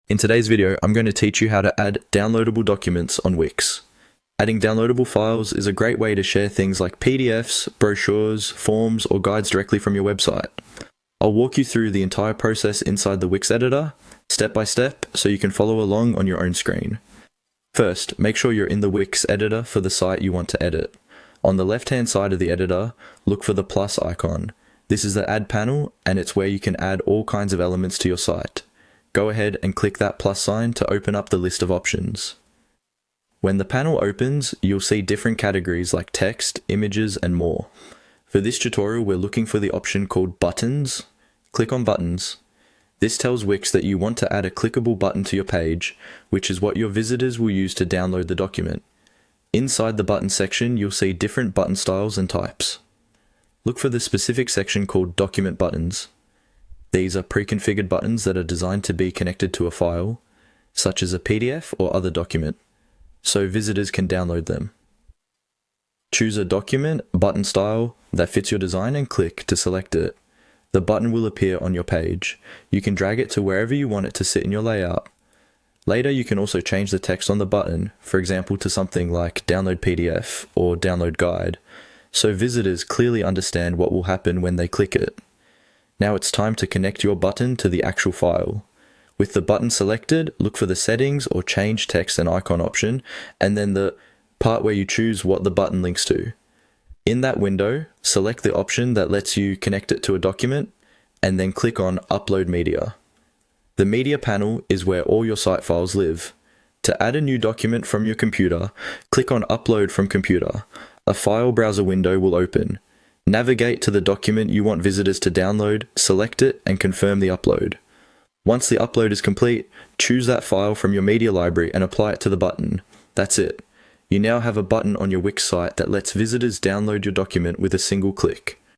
In today's video, I'm going to teach you how to add downloadable documents on Wix. Adding downloadable files is a great way to share things like PDFs, brochures, forms, or guides directly from your website. I'll walk you through the entire process inside the Wix editor, step by step, so you can follow along on your own screen. First, make sure you're in the Wix editor for the site you want to edit. On the left-hand side of the editor, look for the plus icon. This is the Add panel, and it's where you can add all kinds of elements to your site. Go ahead and click that plus sign to open up the list of options. When the panel opens, you'll see different categories like text, images, and more. For this tutorial, we're looking for the option called Buttons. Click on Buttons. This tells Wix that you want to add a clickable button to your page, which is what your visitors will use to download the document. Inside the button section, you'll see different button styles and types. Look for the specific section called Document Buttons. These are pre-configured buttons that are designed to be connected to a file, such as a PDF or other document, so visitors can download them. Choose a document button style that fits your design and click to select it. The button will appear on your page. You can drag it to wherever you want it to sit in your layout. Later, you can also change the text on the button, for example to something like Download PDF or Download Guide, so visitors clearly understand what will happen when they click it. Now it's time to connect your button to the actual file. With the button selected, look for the settings or change text and icon option, and then the part where you choose what the button links to. In that window, select the option that lets you connect it to a document, and then click on Upload Media. The media panel is where all your site files live. To add a new document from your computer, click on Upload from Computer. A file browser window will open. Navigate to the document you want visitors to download, select it, and confirm the upload. Once the upload is complete, choose that file from your media library and apply it to the button. That's it. You now have a button on your Wix site that lets visitors download your document with a single click.